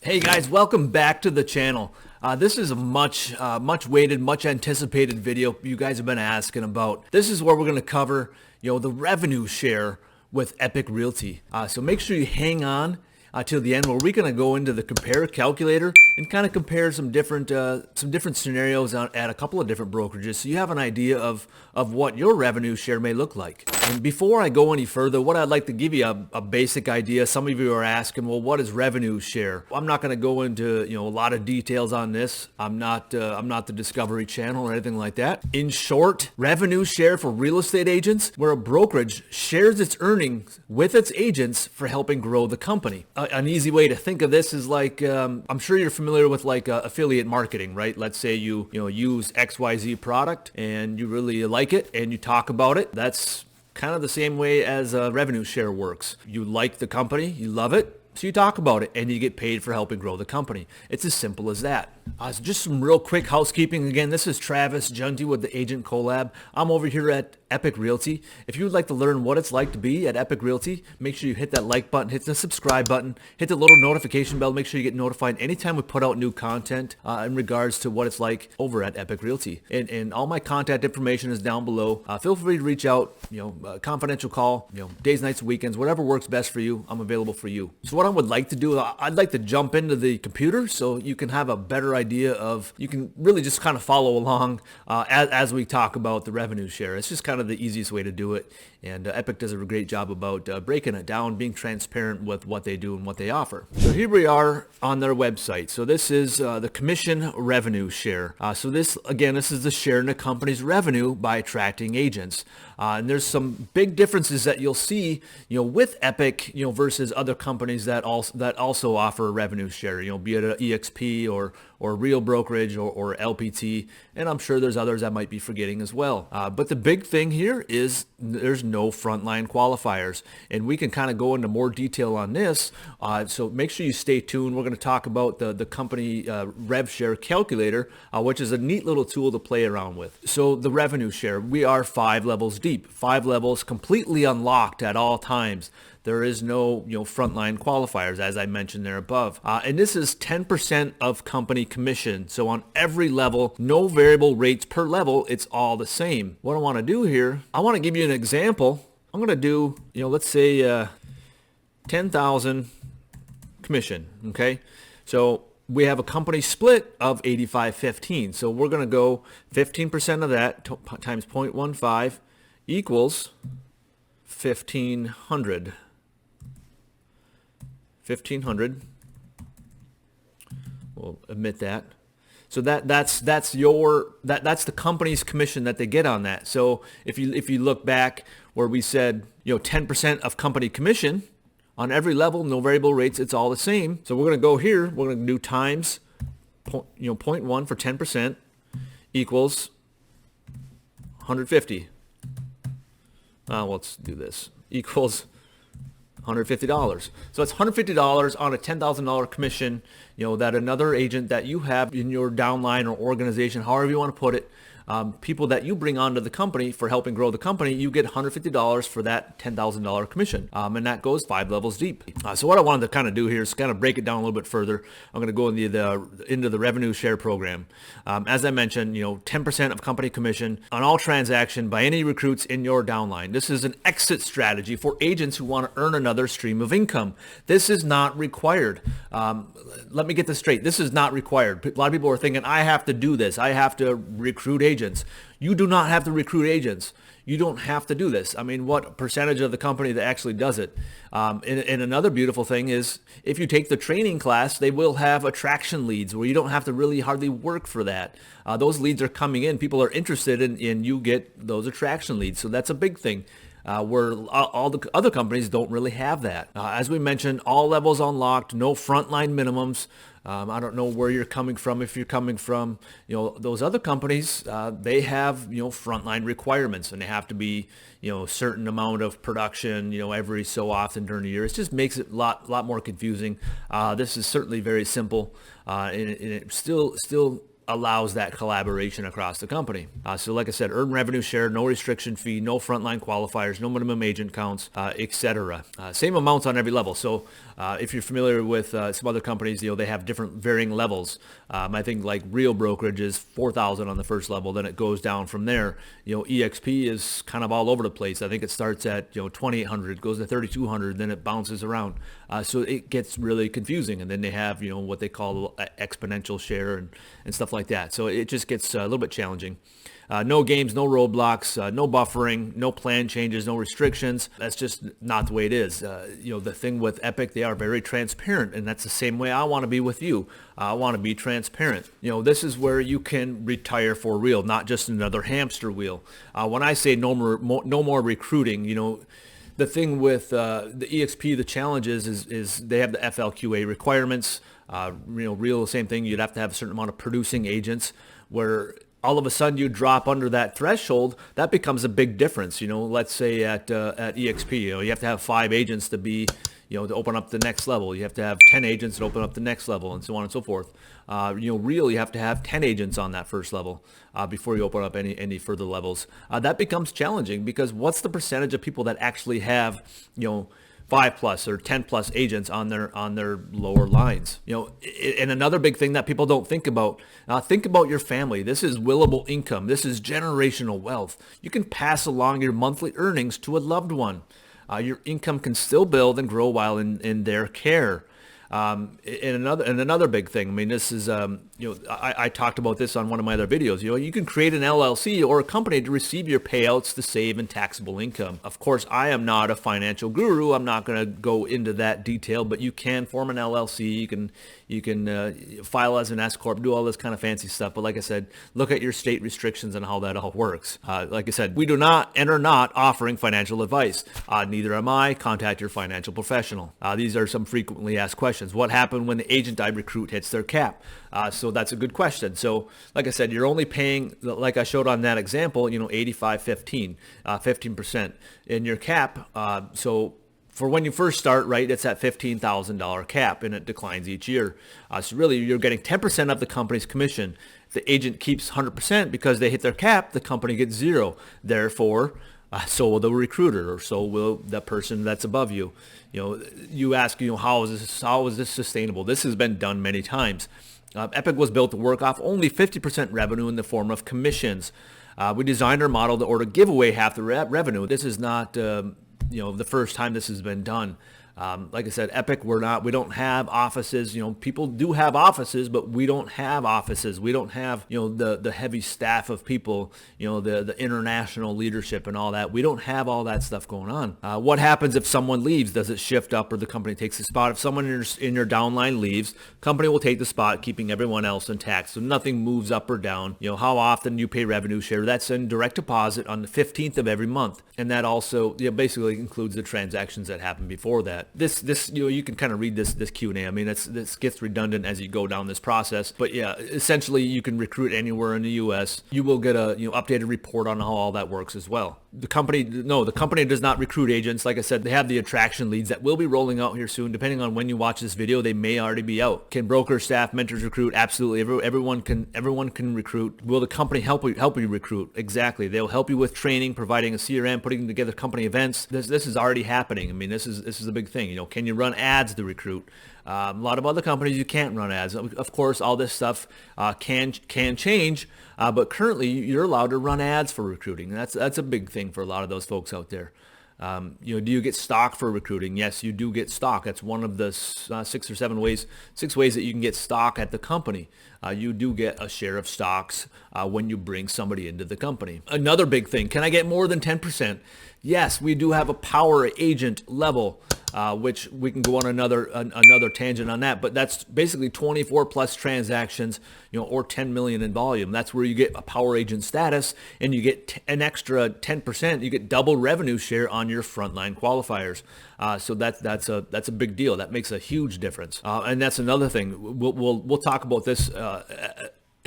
Hey guys, welcome back to the channel. This is a much waited, much anticipated video you guys have been asking about. This is where we're going to cover, the revenue share with Epique Realty. So make sure you hang on till the end, where we're going to go into the compare calculator and kind of compare some different scenarios at a couple of different brokerages, so you have an idea of what your revenue share may look like. And before I go any further, what I'd like to give you a basic idea. Some of you are asking, well, what is revenue share? I'm not going to go into a lot of details on this. I'm not the Discovery Channel or anything like that. In short, revenue share for real estate agents, where a brokerage shares its earnings with its agents for helping grow the company. An easy way to think of this is like, I'm sure you're familiar with like affiliate marketing, right? Let's say you use XYZ product and you really like it and you talk about it. That's kind of the same way as revenue share works. You like the company, you love it, so you talk about it and you get paid for helping grow the company. It's as simple as that. So just some real quick housekeeping. Again, this is Travis Junty with the Agent Collab. I'm over here at Epique Realty. If you would like to learn what it's like to be at Epique Realty, make sure you hit that like button, hit the subscribe button, hit the little notification bell. Make sure you get notified anytime we put out new content in regards to what it's like over at Epique Realty. And all my contact information is down below. Feel free to reach out, confidential call, days, nights, weekends, whatever works best for you. I'm available for you. So what I would like to do, I'd like to jump into the computer so you can have a better idea of, you can really just kind of follow along as we talk about the revenue share. It's just kind of the easiest way to do it. And Epique does a great job about breaking it down, being transparent with what they do and what they offer. So here we are on their website. So this is the commission revenue share. So this is the share in the company's revenue by attracting agents. And there's some big differences that you'll see, with Epique, versus other companies that also offer a revenue share, be it an EXP or Real Brokerage or LPT, and I'm sure there's others I might be forgetting as well. But the big thing here is there's no frontline qualifiers, and we can kind of go into more detail on this. So make sure you stay tuned. We're going to talk about the company Rev Share calculator, which is a neat little tool to play around with. So the revenue share, we are 5 levels deep, 5 levels completely unlocked at all times. There is no, frontline qualifiers, as I mentioned there above. And this is 10% of company commission. So on every level, no variable rates per level. It's all the same. What I want to do here, I want to give you an example. I'm going to do, let's say 10,000 commission. Okay. So we have a company split of 85-15. So we're going to go 15% of that times 0.15 equals 1,500. 1,500. We'll admit that. So that's the company's commission that they get on that. So if you look back where we said 10% of company commission on every level, no variable rates, it's all the same. So we're going to go here. We're going to do times 0.1 for 10% equals 150. Let's do this. Equals $150. So it's $150 on a $10,000 commission, that another agent that you have in your downline or organization, however you want to put it, people that you bring onto the company for helping grow the company, you get $150 for that $10,000 commission. And that goes 5 levels deep. So what I wanted to kind of do here is kind of break it down a little bit further. I'm going to go into the revenue share program. As I mentioned, 10% of company commission on all transaction by any recruits in your downline. This is an exit strategy for agents who want to earn another stream of income. This is not required. Let me get this straight. This is not required. A lot of people are thinking, I have to do this. I have to recruit agents. You do not have to recruit agents. You don't have to do this. I mean, what percentage of the company that actually does it? And another beautiful thing is if you take the training class, they will have attraction leads where you don't have to really hardly work for that. Those leads are coming in. People are interested in you get those attraction leads. So that's a big thing. Where all the other companies don't really have that. As we mentioned, all levels unlocked, no frontline minimums. I don't know where you're coming from. If you're coming from, those other companies, they have, frontline requirements, and they have to be, a certain amount of production, every so often during the year. It just makes it a lot more confusing. This is certainly very simple, and it still allows that collaboration across the company. So like I said, earned revenue share, no restriction fee, no frontline qualifiers, no minimum agent counts, etc. Same amounts on every level. So if you're familiar with some other companies, they have different varying levels. I think like Real Brokerage is 4,000 on the first level, then it goes down from there. EXP is kind of all over the place. I think it starts at 2,800, goes to 3,200, then it bounces around. So it gets really confusing. And then they have what they call exponential share and stuff like that. So it just gets a little bit challenging. No games, no roadblocks, no buffering, no plan changes, no restrictions. That's just not the way it is. The thing with Epique, they are very transparent, and that's the same way I want to be with you. I want to be transparent. This is where you can retire for real, not just another hamster wheel. When I say no more recruiting, the thing with the EXP, the challenge is they have the FLQA requirements. Real, same thing. You'd have to have a certain amount of producing agents where all of a sudden you drop under that threshold. That becomes a big difference. Let's say at EXP, you have to have 5 agents to be, to open up the next level. You have to have 10 agents to open up the next level, and so on and so forth. Real, you have to have 10 agents on that first level before you open up any further levels. That becomes challenging because what's the percentage of people that actually have, 5 plus or 10 plus agents on their lower lines? And another big thing that people don't think about your family. This is willable income. This is generational wealth. You can pass along your monthly earnings to a loved one. Your income can still build and grow while in their care. And another big thing, this is, I talked about this on one of my other videos. You can create an LLC or a company to receive your payouts to save in taxable income. Of course, I am not a financial guru. I'm not going to go into that detail, but you can form an LLC. You can file as an S corp, do all this kind of fancy stuff. But like I said, look at your state restrictions and how that all works. Like I said, we do not and are not offering financial advice. Neither am I. Contact your financial professional. These are some frequently asked questions. What happened when the agent I recruit hits their cap? So that's a good question. So like I said, you're only paying, like I showed on that example, 85, 15, 15% in your cap. So for when you first start, right, it's at $15,000 cap, and it declines each year. So really, you're getting 10% of the company's commission. The agent keeps 100% because they hit their cap. The company gets 0. Therefore, so will the recruiter, or so will the person that's above you. You ask, how is this sustainable? This has been done many times. Epique was built to work off only 50% revenue in the form of commissions. We designed our model to give away half the revenue. This is not, the first time this has been done. Like I said, Epique, we don't have offices. People do have offices, but we don't have offices. We don't have, the heavy staff of people, the international leadership and all that. We don't have all that stuff going on. What happens if someone leaves? Does it shift up or the company takes the spot? If someone in your downline leaves, company will take the spot, keeping everyone else intact. So nothing moves up or down. How often you pay revenue share? That's in direct deposit on the 15th of every month. And that also, basically includes the transactions that happen before that. This you can kind of read this Q&A. This gets redundant as you go down this process, but yeah, essentially you can recruit anywhere in the U.S. You will get a updated report on how all that works as well. The company does not recruit agents. Like I said, they have the attraction leads that will be rolling out here soon. Depending on when you watch this video, they may already be out. Can brokers, staff, mentors recruit? Absolutely. Everyone can recruit. Will the company help you recruit? Exactly. They'll help you with training, providing a CRM, putting together company events. This is already happening. This is a big thing. Can you run ads to recruit? A lot of other companies you can't run ads. Of course, all this stuff can change, but currently you're allowed to run ads for recruiting. That's a big thing for a lot of those folks out there. Do you get stock for recruiting? Yes, you do get stock. That's one of the 6 ways that you can get stock at the company. You do get a share of stocks when you bring somebody into the company. Another big thing, can I get more than 10%? Yes, we do have a power agent level, which we can go on another tangent on that, but that's basically 24 plus transactions, or 10 million in volume. That's where you get a power agent status, and you get an extra 10%. You get double revenue share on your frontline qualifiers. So that's a big deal. That makes a huge difference. And that's another thing. We'll talk about this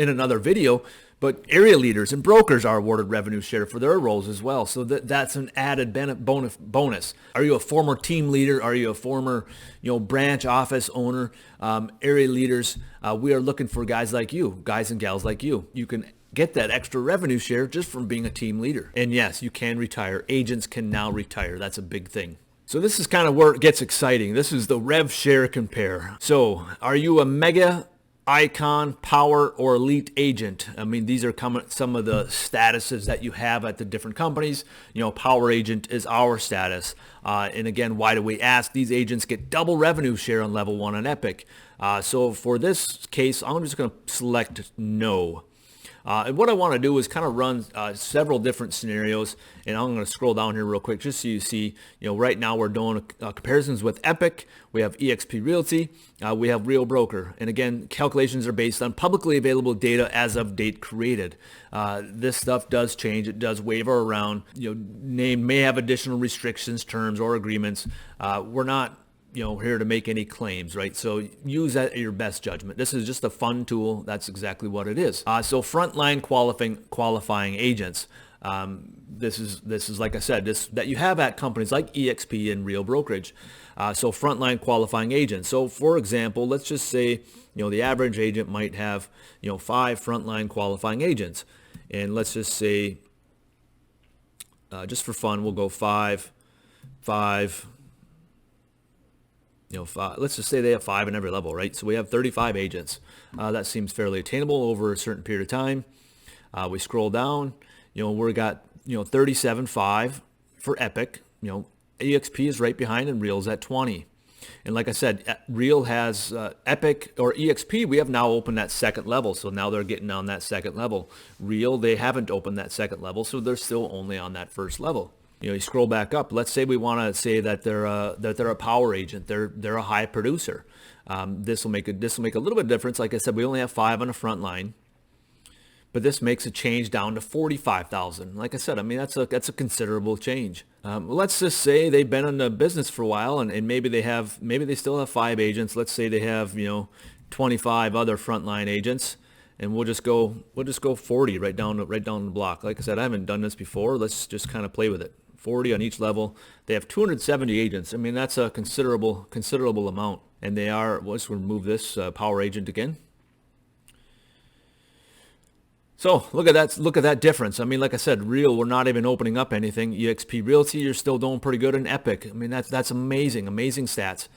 in another video, but area leaders and brokers are awarded revenue share for their roles as well. So that's an added bonus. Are you a former team leader? Are you a former, branch office owner? Area leaders, we are looking for guys like you, guys and gals like you. You can get that extra revenue share just from being a team leader. And yes, you can retire. Agents can now retire. That's a big thing. So this is kind of where it gets exciting. This is the Rev Share compare. So are you a mega, icon, power, or elite agent? I mean, these are some of the statuses that you have at the different companies. Power agent is our status. And again, why do we ask? These agents get double revenue share on level 1 on Epique. So for this case, I'm just going to select no. And what I want to do is kind of run several different scenarios, and I'm going to scroll down here real quick just so you see, right now we're doing comparisons with Epique, we have Epique Realty, we have Real Broker, and again, calculations are based on publicly available data as of date created. This stuff does change, it does waver around, name may have additional restrictions, terms, or agreements. We're not here to make any claims, right? So use that at your best judgment. This is just a fun tool. That's exactly what it is. So frontline qualifying agents. This is like I said, that you have at companies like EXP and Real Brokerage. So frontline qualifying agents. So for example, let's just say, the average agent might have, 5 frontline qualifying agents. And let's just say, just for fun, we'll go 5, let's just say they have 5 in every level, right? So we have 35 agents. That seems fairly attainable over a certain period of time. We scroll down, we got, 37.5 for Epique. EXP is right behind and Real's at 20. And like I said, Real has Epique or EXP, we have now opened that second level. So now they're getting on that second level. Real, they haven't opened that second level, so they're still only on that first level. You scroll back up. Let's say we want to say that they're a power agent. They're a high producer. This will make a little bit of difference. Like I said, we only have 5 on the front line, but this makes a change down to 45,000. Like I said, I mean that's a considerable change. Let's just say they've been in the business for a while, and maybe they still have 5 agents. Let's say they have 25 other frontline agents. And we'll just go 40 right down the block. Like I said, I haven't done this before. Let's just kind of play with it. 40 on each level. They have 270 agents. I mean, that's a considerable amount. And they are, let's remove this power agent again. So look at that difference. I mean, like I said, Real, we're not even opening up anything. EXP Realty, you're still doing pretty good in Epique. I mean, that's amazing stats.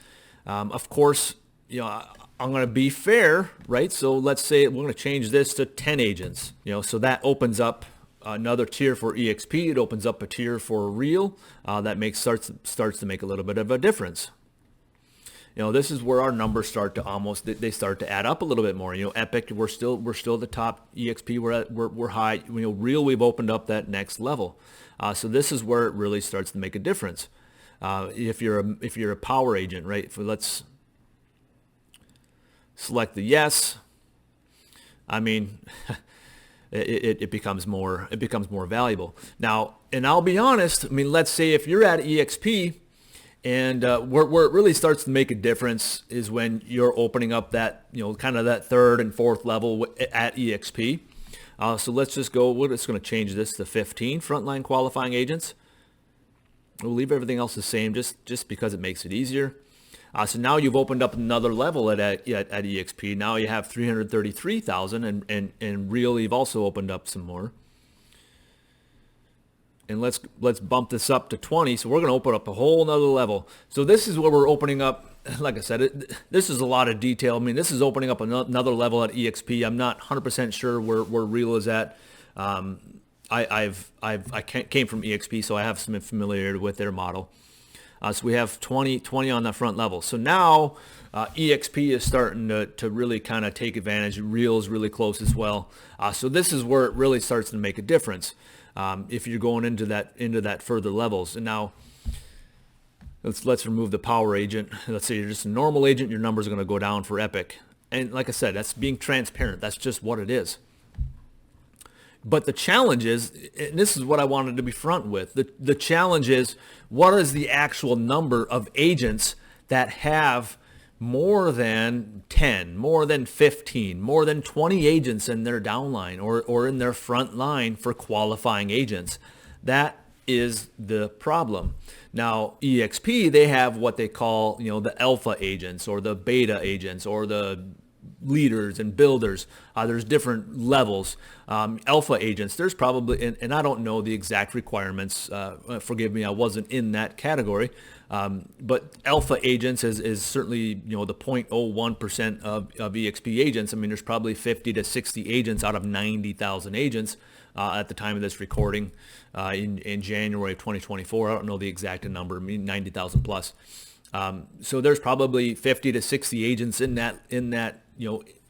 Of course, I'm going to be fair, right? So let's say we're going to change this to 10 agents. So that opens up another tier for EXP. It opens up a tier for Real. That starts to make a little bit of a difference. This is where our numbers start to add up a little bit more. Epique, we're still the top. EXP, we're high. Real, we've opened up that next level. So this is where it really starts to make a difference. If you're a power agent, right? Let's select the yes. I mean, it becomes more valuable now. And I'll be honest. I mean, let's say if you're at EXP, and where it really starts to make a difference is when you're opening up that kind of that third and fourth level at EXP. So let's just go. We're just going to change this to 15 frontline qualifying agents. We'll leave everything else the same, just because it makes it easier. So now you've opened up another level at EXP. Now you have 333,000, and Real, you've also opened up some more. And let's bump this up to 20. So we're going to open up a whole nother level. So this is where we're opening up. Like I said, this is a lot of detail. I mean, this is opening up another level at EXP. I'm not 100% sure where Real is at. I came from EXP, so I have some familiarity with their model. So we have 20 on that front level. So now EXP is starting to really kind of take advantage. Real is really close as well. So this is where it really starts to make a difference. If you're going into that further levels. And now let's remove the power agent. Let's say you're just a normal agent, your numbers are going to go down for Epique. And like I said, that's being transparent. That's just what it is. But the challenge is, and this is what I wanted to be front with, the challenge is, what is the actual number of agents that have more than 10, more than 15, more than 20 agents in their downline or in their front line for qualifying agents. That is the problem. Now, EXP, they have what they call, the alpha agents or the beta agents or the leaders and builders. There's different levels. Alpha agents, there's probably, and I don't know the exact requirements. Forgive me, I wasn't in that category. But alpha agents is certainly, the 0.01% of EXP agents. I mean, there's probably 50 to 60 agents out of 90,000 agents at the time of this recording in January of 2024. I don't know the exact number, I mean 90,000 plus. So there's probably 50 to 60 agents in that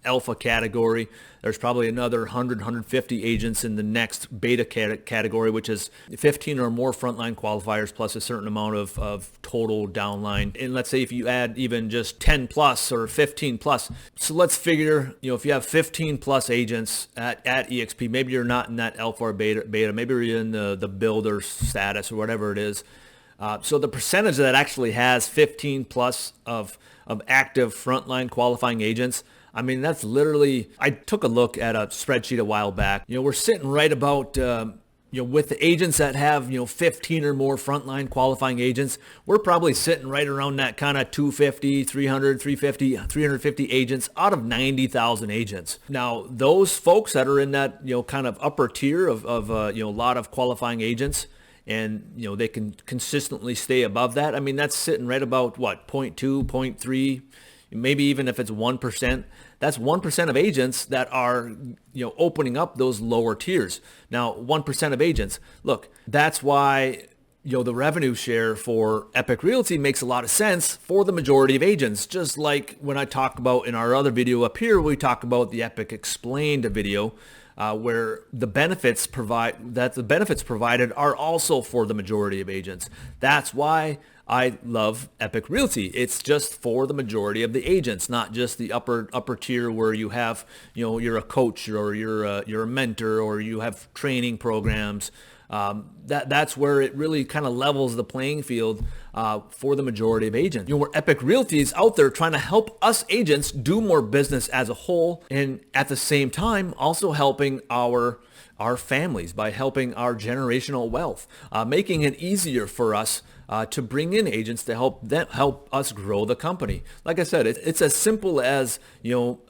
alpha category. There's probably another 100, 150 agents in the next beta category, which is 15 or more frontline qualifiers plus a certain amount of total downline. And let's say if you add even just 10 plus or 15 plus. So let's figure, if you have 15 plus agents at EXP, maybe you're not in that alpha or beta, maybe you're in the builder status or whatever it is. So the percentage that actually has 15 plus of active frontline qualifying agents, I mean, that's literally, I took a look at a spreadsheet a while back. We're sitting right about, with the agents that have, 15 or more frontline qualifying agents, we're probably sitting right around that kind of 250, 300, 350, 350 agents out of 90,000 agents. Now, those folks that are in that, kind of upper tier of a lot of qualifying agents, and they can consistently stay above that. I mean, that's sitting right about what, 0.2, 0.3, maybe even if it's 1%. That's 1% of agents that are opening up those lower tiers. Now, 1% of agents. Look, that's why the revenue share for Epique Realty makes a lot of sense for the majority of agents. Just like when I talk about in our other video up here, we talk about the Epique Explained video. Where the benefits provided are also for the majority of agents. That's why I love Epique Realty. It's just for the majority of the agents, not just the upper tier where you have, you're a coach or you're a mentor or you have training programs. That's where it really kind of levels the playing field for the majority of agents. Where Epique Realty is out there trying to help us agents do more business as a whole, and at the same time also helping our families by helping our generational wealth, making it easier for us to bring in agents to help us grow the company. Like I said, it's as simple as,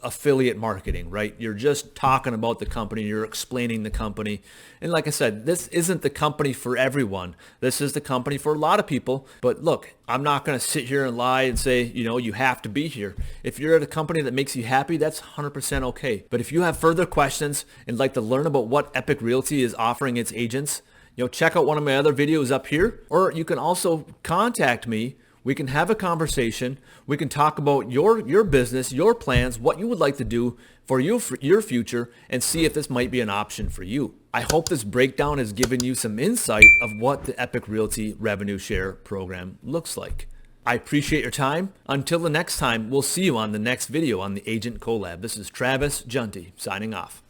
affiliate marketing, right? You're just talking about the company, you're explaining the company. And like I said, this isn't the company for everyone. This is the company for a lot of people. But look, I'm not going to sit here and lie and say, you have to be here. If you're at a company that makes you happy, that's 100% okay. But if you have further questions and like to learn about what Epique Realty is offering its agents, check out one of my other videos up here, or you can also contact me. We can have a conversation. We can talk about your business, your plans, what you would like to do for your future, and see if this might be an option for you. I hope this breakdown has given you some insight of what the Epique Realty Revenue Share program looks like. I appreciate your time. Until the next time, we'll see you on the next video on the Agent Collab. This is Travis Junty signing off.